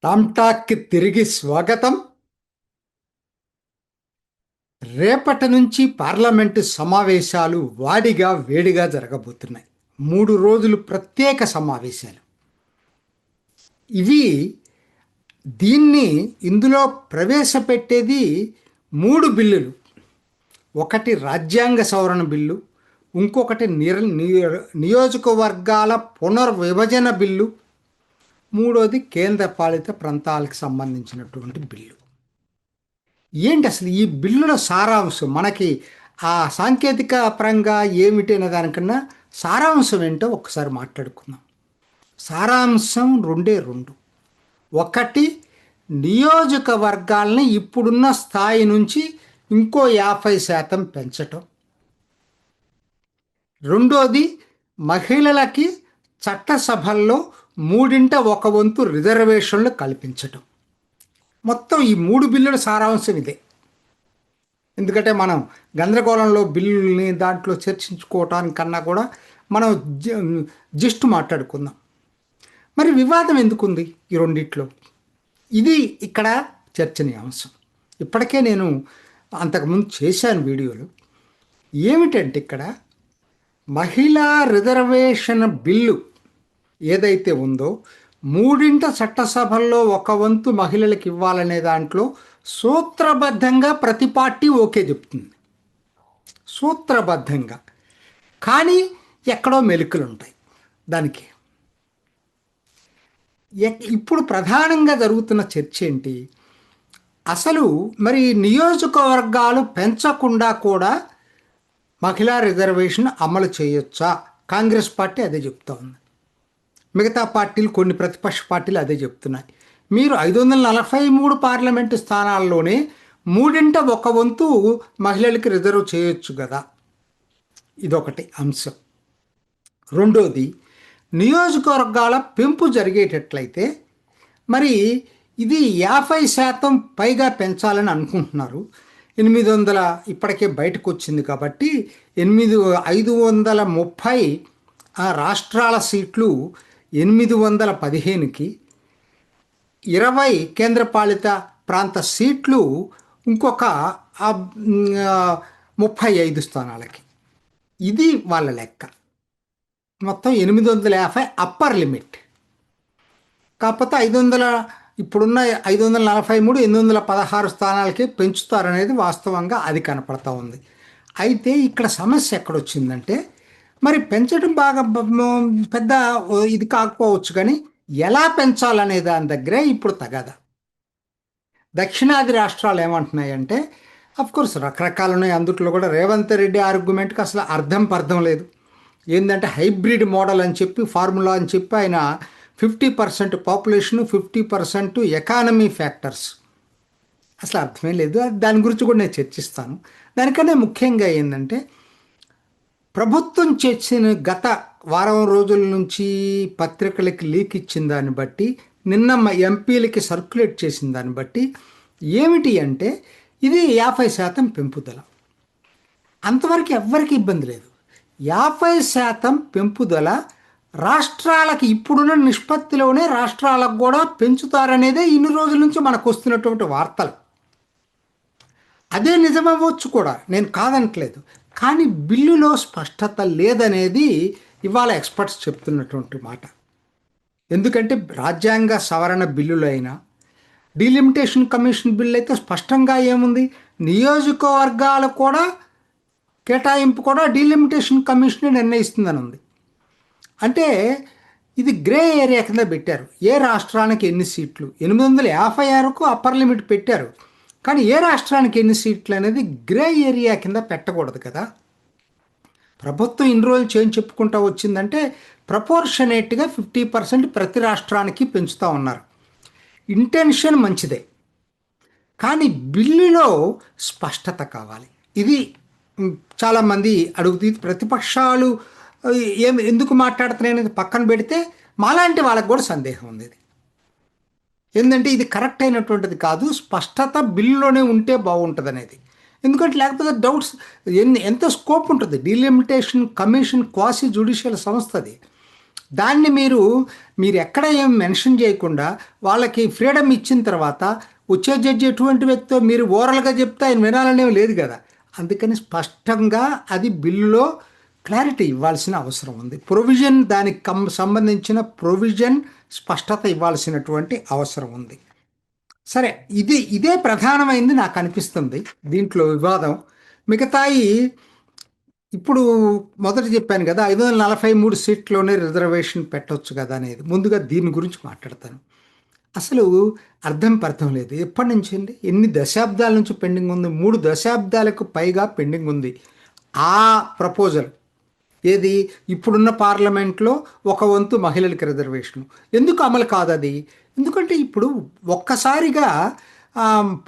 టామ్టాక్కి తిరిగి స్వాగతం. రేపటి నుంచి పార్లమెంటు సమావేశాలు వాడిగా వేడిగా జరగబోతున్నాయి. 3 రోజులు ప్రత్యేక సమావేశాలు. ఇవి దీన్ని ఇందులో ప్రవేశపెట్టేది 3 బిల్లులు. ఒకటి రాజ్యాంగ సవరణ బిల్లు, ఇంకొకటి నియోజకవర్గాల పునర్విభజన బిల్లు, మూడోది కేంద్ర పాలిత ప్రాంతాలకు సంబంధించినటువంటి బిల్లు. ఏంటి అసలు ఈ బిల్లుల సారాంశం? మనకి ఆ సాంకేతిక పరంగా ఏమిటి అనే దానికన్నా సారాంశం ఏంటో ఒక్కసారి మాట్లాడుకుందాం. సారాంశం రెండే రెండు. ఒకటి, నియోజకవర్గాల్ని ఇప్పుడున్న స్థాయి నుంచి ఇంకో 50% పెంచటం. రెండోది, మహిళలకి చట్టసభల్లో 1/3 రిజర్వేషన్లు కల్పించటం. మొత్తం ఈ 3 బిల్లుల సారాంశం ఇదే. ఎందుకంటే మనం గందరగోళంలో బిల్లుల్ని దాంట్లో చర్చించుకోవటానికన్నా కూడా మనం జస్ట్ మాట్లాడుకుందాం. మరి వివాదం ఎందుకుంది ఈ రెండిట్లో? ఇది ఇక్కడ చర్చనీయాంశం. ఇప్పటికే నేను అంతకుముందు చేశాను వీడియోలు. ఏమిటంటే ఇక్కడ మహిళా రిజర్వేషన్ బిల్లు ఏదైతే ఉందో 3 చట్టసభల్లో 1/4 మహిళలకు ఇవ్వాలనే దాంట్లో సూత్రబద్ధంగా ప్రతి పార్టీ ఓకే చెప్తుంది, సూత్రబద్ధంగా. కానీ ఎక్కడో మెలికలు ఉంటాయి దానికి. ఇప్పుడు ప్రధానంగా జరుగుతున్న చర్చ ఏంటి? అసలు మరి నియోజకవర్గాలు పెంచకుండా కూడా మహిళా రిజర్వేషన్ అమలు చేయొచ్చా? కాంగ్రెస్ పార్టీ అదే చెప్తా ఉంది. మిగతా పార్టీలు, కొన్ని ప్రతిపక్ష పార్టీలు అదే చెప్తున్నాయి. మీరు 543 పార్లమెంటు స్థానాల్లోనే 1/3 మహిళలకి రిజర్వ్ చేయొచ్చు కదా. ఇదొకటి అంశం. రెండోది, నియోజకవర్గాల పెంపు జరిగేటట్లయితే మరి ఇది 50% పైగా పెంచాలని అనుకుంటున్నారు. 800 ఇప్పటికే బయటకు వచ్చింది కాబట్టి 530 రాష్ట్రాల సీట్లు 815కి, 20 కేంద్రపాలిత ప్రాంత సీట్లు ఇంకొక 35 స్థానాలకి. ఇది వాళ్ళ లెక్క. మొత్తం 850 అప్పర్ లిమిట్. కాకపోతే 500, ఇప్పుడున్న 543 816 స్థానాలకి పెంచుతారనేది వాస్తవంగా అది కనపడతా ఉంది. అయితే ఇక్కడ సమస్య ఎక్కడొచ్చిందంటే, మరి పెంచడం బాగా పెద్ద ఇది కాకపోవచ్చు, కానీ ఎలా పెంచాలనే దాని దగ్గరే ఇప్పుడు తగదా. దక్షిణాది రాష్ట్రాలు ఏమంటున్నాయంటే, అఫ్కోర్స్ రకరకాలు ఉన్నాయి. అందుట్లో కూడా రేవంత్ రెడ్డి ఆర్గ్యుమెంట్కి అసలు అర్థం లేదు. ఏంటంటే హైబ్రిడ్ మోడల్ అని చెప్పి, ఫార్ములా అని చెప్పి ఆయన 50% పాపులేషన్, 50% ఎకానమీ ఫ్యాక్టర్స్. అసలు అర్థమే లేదు. దాని గురించి కూడా నేను చర్చిస్తాను. దానికన్నా ముఖ్యంగా ఏంటంటే, ప్రభుత్వం చేసిన గత వారం రోజుల నుంచి పత్రికలకి లీక్ ఇచ్చిన దాన్ని బట్టి, నిన్న ఎంపీలకి సర్క్యులేట్ చేసిన దాన్ని బట్టి ఏమిటి అంటే, ఇది 50% పెంపుదల. అంతవరకు ఎవ్వరికి ఇబ్బంది లేదు. 50% పెంపుదల రాష్ట్రాలకి ఇప్పుడున్న నిష్పత్తిలోనే రాష్ట్రాలకు కూడా పెంచుతారనేదే ఇన్ని రోజుల నుంచి మనకు వస్తున్నటువంటి వార్తలు. అదే నిజమవ్వచ్చు కూడా, నేను కాదనట్లేదు. కానీ బిల్లులో స్పష్టత లేదనేది ఇవాళ ఎక్స్పర్ట్స్ చెప్తున్నటువంటి మాట. ఎందుకంటే రాజ్యాంగ సవరణ బిల్లులైనా, డీలిమిటేషన్ కమిషన్ బిల్లు అయితే స్పష్టంగా ఏముంది, నియోజకవర్గాలు కూడా కేటాయింపు కూడా డీలిమిటేషన్ కమిషన్ నిర్ణయిస్తుందని ఉంది. అంటే ఇది గ్రే ఏరియా కింద పెట్టారు. ఏ రాష్ట్రానికి ఎన్ని సీట్లు, 856కు అప్పర్ లిమిట్ పెట్టారు. కానీ ఏ రాష్ట్రానికి ఎన్ని సీట్లు అనేది గ్రే ఏరియా కింద పెట్టకూడదు కదా. ప్రభుత్వం ఇన్ని రోజులు చేంజ్ చెప్పుకుంటూ వచ్చిందంటే ప్రపోర్షనేట్గా 50% ప్రతి రాష్ట్రానికి పెంచుతూ ఉన్నారు. ఇంటెన్షన్ మంచిదే, కానీ బిల్లులో స్పష్టత కావాలి. ఇది చాలామంది అడుగుతుంది. ప్రతిపక్షాలు ఎందుకు మాట్లాడుతున్నాయి అనేది పక్కన పెడితే మాలాంటి వాళ్ళకి కూడా సందేహం ఉంది. ఏంటంటే ఇది కరెక్ట్ అయినటువంటిది కాదు, స్పష్టత బిల్లులోనే ఉంటే బాగుంటుంది అనేది. ఎందుకంటే లేకపోతే డౌట్స్ ఎంత స్కోప్ ఉంటుంది. Delimitation commission క్వాసి judicial సంస్థది. దాన్ని మీరు ఎక్కడ ఏం మెన్షన్ చేయకుండా వాళ్ళకి ఫ్రీడమ్ ఇచ్చిన తర్వాత వచ్చే జడ్జి ఎటువంటి వ్యక్తో మీరు ఓరల్గా చెప్తే ఆయన వినాలనేవి లేదు కదా. అందుకని స్పష్టంగా అది బిల్లులో క్లారిటీ ఇవ్వాల్సిన అవసరం ఉంది. ప్రొవిజన్ దానికి సంబంధించిన ప్రొవిజన్ స్పష్టత ఇవ్వాల్సినటువంటి అవసరం ఉంది. సరే, ఇదే ప్రధానమైంది నాకు అనిపిస్తుంది దీంట్లో వివాదం. మిగతాయి ఇప్పుడు మొదట చెప్పాను కదా, 543 సీట్లోనే రిజర్వేషన్ పెట్టవచ్చు కదా అనేది. ముందుగా దీని గురించి మాట్లాడతాను. అసలు అర్థం లేదు. ఎప్పటి నుంచి అండి, ఎన్ని దశాబ్దాల నుంచి పెండింగ్ ఉంది? 3 దశాబ్దాలకు పైగా పెండింగ్ ఉంది ఆ ప్రపోజల్. ఏది, ఇప్పుడున్న పార్లమెంట్లో 1/వంతు మహిళలకి రిజర్వేషన్. ఎందుకు అమలు కాదు అది? ఎందుకంటే ఇప్పుడు ఒక్కసారిగా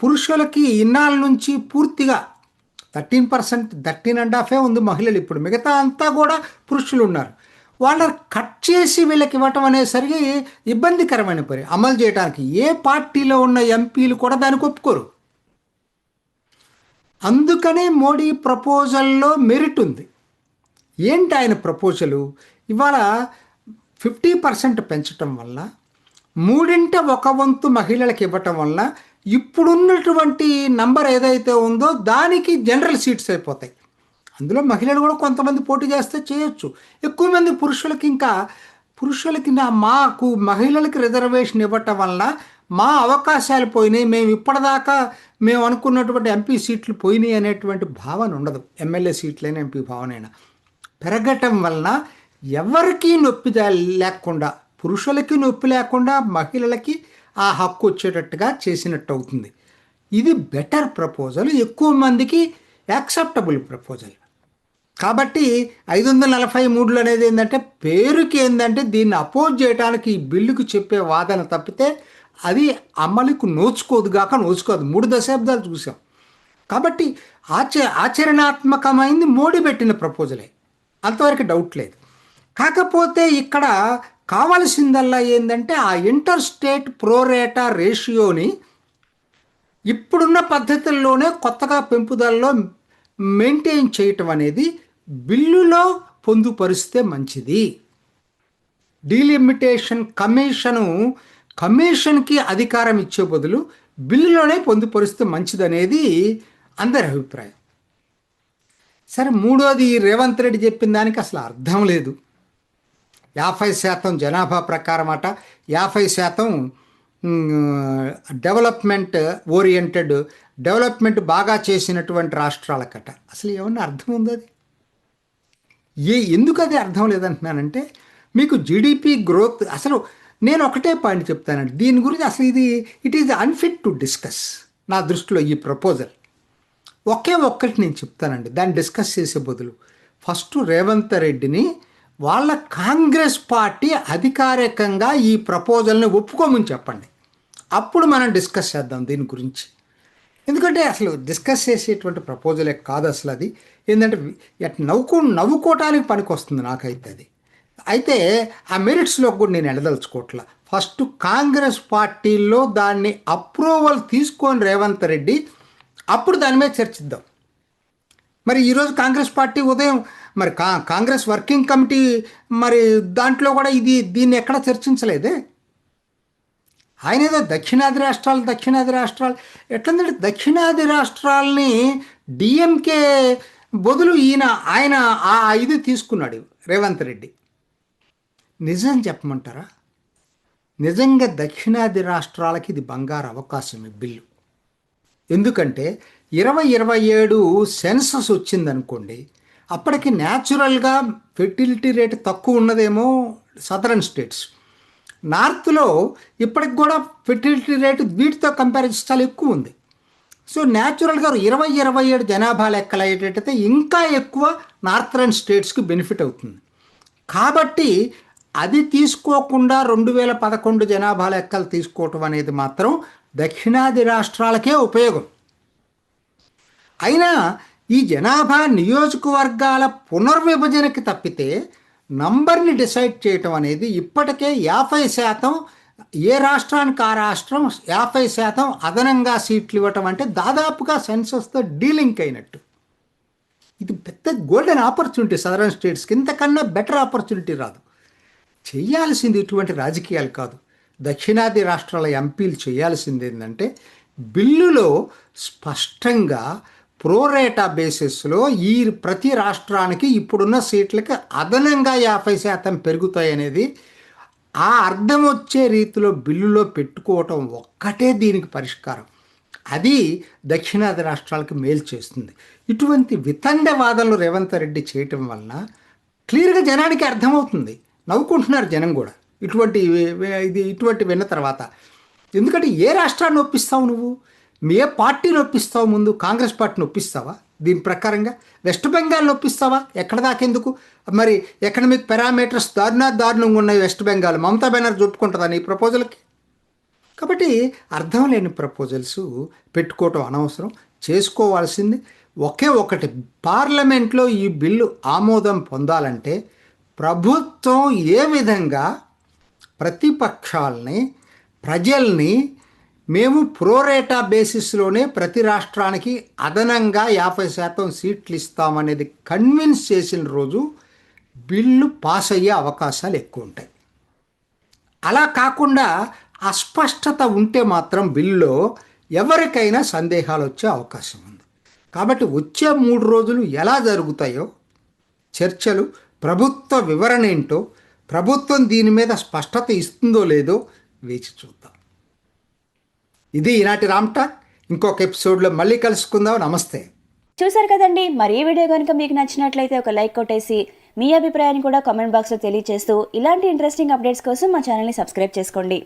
పురుషులకి ఇన్నాళ్ళ నుంచి పూర్తిగా 13%, 13.5 ఉంది మహిళలు. ఇప్పుడు మిగతా అంతా కూడా పురుషులు ఉన్నారు. వాళ్ళని కట్ చేసి వీళ్ళకి ఇవ్వటం అనేసరికి ఇబ్బందికరమైన పని అమలు చేయడానికి. ఏ పార్టీలో ఉన్న ఎంపీలు కూడా దానికి ఒప్పుకోరు. అందుకనే మోడీ ప్రపోజల్లో మెరిట్ ఉంది. ఏంటి ఆయన ప్రపోజలు? ఇవాళ 50% పెంచటం వల్ల, 1/3 మహిళలకు ఇవ్వటం వల్ల ఇప్పుడున్నటువంటి నంబర్ ఏదైతే ఉందో దానికి జనరల్ సీట్స్ అయిపోతాయి. అందులో మహిళలు కూడా కొంతమంది పోటీ చేస్తే చేయొచ్చు. ఎక్కువ మంది పురుషులకి మాకు మహిళలకి రిజర్వేషన్ ఇవ్వటం వల్ల మా అవకాశాలు పోయినాయి, మేము అనుకున్నటువంటి ఎంపీ సీట్లు పోయినాయి అనేటువంటి భావన ఉండదు. ఎమ్మెల్యే సీట్లైనా ఎంపీ భావనైనా పెరగటం వలన ఎవరికీ నొప్పి లేకుండా, పురుషులకి నొప్పి లేకుండా మహిళలకి ఆ హక్కు వచ్చేటట్టుగా చేసినట్టు అవుతుంది. ఇది బెటర్ ప్రపోజల్, ఎక్కువ మందికి యాక్సెప్టబుల్ ప్రపోజల్. కాబట్టి 543 అనేది ఏంటంటే పేరుకి ఏంటంటే దీన్ని అపోజ్ చేయడానికి ఈ బిల్లుకు చెప్పే వాదన తప్పితే అది అమలుకు నోచుకోదు. 3 దశాబ్దాలు చూసాం. కాబట్టి ఆచరణాత్మకమైంది మోడీ పెట్టిన ప్రపోజలే, అంతవరకు డౌట్ లేదు. కాకపోతే ఇక్కడ కావాల్సిందల్లా ఏంటంటే ఆ ఇంటర్ స్టేట్ ప్రోరేటా రేషియోని ఇప్పుడున్న పద్ధతుల్లోనే కొత్తగా పెంపుదలలో మెయింటైన్ చేయటం అనేది బిల్లులో పొందుపరిస్తే మంచిది. డీలిమిటేషన్ కమిషన్కి అధికారం ఇచ్చే బదులు బిల్లులోనే పొందుపరిస్తే మంచిదనేది అందరి అభిప్రాయం. సరే, మూడోది రేవంత్ రెడ్డి చెప్పిన దానికి అసలు అర్థం లేదు. 50% జనాభా ప్రకారం అట, 50% డెవలప్మెంట్ ఓరియంటెడ్, డెవలప్మెంట్ బాగా చేసినటువంటి రాష్ట్రాలకట. అసలు ఏమన్నా అర్థం ఉందో అది? ఎందుకు అది అర్థం లేదంటున్నానంటే, మీకు జీడిపి గ్రోత్ అసలు నేను ఒకటే పాయింట్ చెప్తానండి దీని గురించి. అసలు it is unfit to discuss నా దృష్టిలో ఈ ప్రపోజల్. ఒక్కటి నేను చెప్తానండి, దాన్ని డిస్కస్ చేసే బదులు ఫస్ట్ రేవంత్ రెడ్డిని వాళ్ళ కాంగ్రెస్ పార్టీ అధికారికంగా ఈ ప్రపోజల్ని ఒప్పుకోమని చెప్పండి. అప్పుడు మనం డిస్కస్ చేద్దాం దీని గురించి. ఎందుకంటే అసలు డిస్కస్ చేసేటువంటి ప్రపోజలే కాదు అసలు అది. ఏంటంటే నవ్వుకోవటానికి పనికి వస్తుంది నాకైతే అది. అయితే ఆ మెరిట్స్లో కూడా నేను ఎడదలుచుకోవట్లా. ఫస్ట్ కాంగ్రెస్ పార్టీలో దాన్ని అప్రూవల్ తీసుకొని రేవంత్ రెడ్డి, అప్పుడు దాని మీద చర్చిద్దాం. మరి ఈరోజు కాంగ్రెస్ పార్టీ ఉదయం మరి కాంగ్రెస్ వర్కింగ్ కమిటీ మరి దాంట్లో కూడా దీన్ని ఎక్కడ చర్చించలేదే. ఆయన ఏదో దక్షిణాది రాష్ట్రాలు ఎట్లందంటే దక్షిణాది రాష్ట్రాలని డిఎంకే బదులు ఆయన ఆ ఇది తీసుకున్నాడు రేవంత్ రెడ్డి. నిజం చెప్పమంటారా? నిజంగా దక్షిణాది రాష్ట్రాలకి ఇది బంగారు అవకాశం ఈ బిల్లు. ఎందుకంటే 2027 సెన్సస్ వచ్చిందనుకోండి, అప్పటికి న్యాచురల్గా ఫెర్టిలిటీ రేట్ తక్కువ ఉన్నదేమో సదరన్ స్టేట్స్. నార్త్లో ఇప్పటికి కూడా ఫెర్టిలిటీ రేటు వీటితో కంపేర్ చేసి చాలా ఎక్కువ ఉంది. సో న్యాచురల్గా 2027 జనాభా లెక్కలు అయ్యేటట్టయితే ఇంకా ఎక్కువ నార్థరన్ స్టేట్స్కి బెనిఫిట్ అవుతుంది. కాబట్టి అది తీసుకోకుండా 2011 జనాభా లెక్కలు తీసుకోవటం అనేది మాత్రం దక్షిణాది రాష్ట్రాలకే ఉపయోగం. అయినా ఈ జనాభా నియోజకవర్గాల పునర్విభజనకి తప్పితే నంబర్ని డిసైడ్ చేయటం అనేది ఇప్పటికే 50%, ఏ రాష్ట్రానికి ఆ రాష్ట్రం 50% అదనంగా సీట్లు ఇవ్వటం అంటే దాదాపుగా సెన్సస్తో డీలింక్ అయినట్టు. ఇది పెద్ద గోల్డెన్ ఆపర్చునిటీ సదరన్ స్టేట్స్కి. ఇంతకన్నా బెటర్ ఆపర్చునిటీ రాదు. చేయాల్సింది ఇటువంటి రాజకీయాలు కాదు. దక్షిణాది రాష్ట్రాల ఎంపీలు చేయాల్సింది ఏంటంటే బిల్లులో స్పష్టంగా ప్రోరేటా బేసిస్లో ఈ ప్రతి రాష్ట్రానికి ఇప్పుడున్న సీట్లకి అదనంగా 50% పెరుగుతాయి అనేది ఆ అర్థం వచ్చే రీతిలో బిల్లులో పెట్టుకోవటం ఒక్కటే దీనికి పరిష్కారం. అది దక్షిణాది రాష్ట్రాలకు మేలు చేస్తుంది. ఇటువంటి వితండవాదాలు రేవంత్ రెడ్డి చేయటం వలన క్లియర్గా జనానికి అర్థమవుతుంది. నవ్వుకుంటున్నారు జనం కూడా ఇటువంటి విన్న తర్వాత. ఎందుకంటే ఏ రాష్ట్రాన్ని ఒప్పిస్తావు నువ్వు? ఏ పార్టీని ఒప్పిస్తావు? ముందు కాంగ్రెస్ పార్టీని ఒప్పిస్తావా? దీని ప్రకారంగా వెస్ట్ బెంగాల్ని ఒప్పిస్తావా? ఎక్కడ దాకెందుకు? మరి ఎకనామిక్ పారామీటర్స్ దారుణంగా ఉన్నాయి వెస్ట్ బెంగాల్. మమతా బెనర్జీ ఒప్పుకుంటుందా నీ ప్రపోజల్కి? కాబట్టి అర్థం లేని ప్రపోజల్స్ పెట్టుకోవటం అనవసరం. చేసుకోవాల్సింది ఒకే ఒకటి, పార్లమెంట్లో ఈ బిల్లు ఆమోదం పొందాలంటే ప్రభుత్వం ఏ విధంగా ప్రతిపక్షాలని ప్రజల్ని మేము ప్రోరేటా బేసిస్లోనే ప్రతి రాష్ట్రానికి అదనంగా 50% సీట్లు ఇస్తామనేది కన్విన్స్ చేసిన రోజు బిల్లు పాస్ అయ్యే అవకాశాలు ఎక్కువ ఉంటాయి. అలా కాకుండా అస్పష్టత ఉంటే మాత్రం బిల్లులో ఎవరికైనా సందేహాలు వచ్చే అవకాశం ఉంది. కాబట్టి వచ్చే 3 రోజులు ఎలా జరుగుతాయో చర్చలు, ప్రభుత్వ వివరణ ఏంటో, ప్రభుత్వం దీని మీద స్పష్టత ఇస్తుందో లేదో వేచి చూద్దాం. ఇది ఈనాటి రామ్ టాక్. ఇంకొక ఎపిసోడ్లో మళ్ళీ కలుసుకుందాం. నమస్తే. చూసారు కదండి, మరి ఈ వీడియో కనుక మీకు నచ్చినట్లయితే ఒక లైక్ కొట్టేసి మీ అభిప్రాయాన్ని కూడా కామెంట్ బాక్స్లో తెలియజేస్తూ ఇలాంటి ఇంట్రెస్టింగ్ అప్డేట్స్ కోసం మా ఛానల్ని సబ్స్క్రైబ్ చేసుకోండి.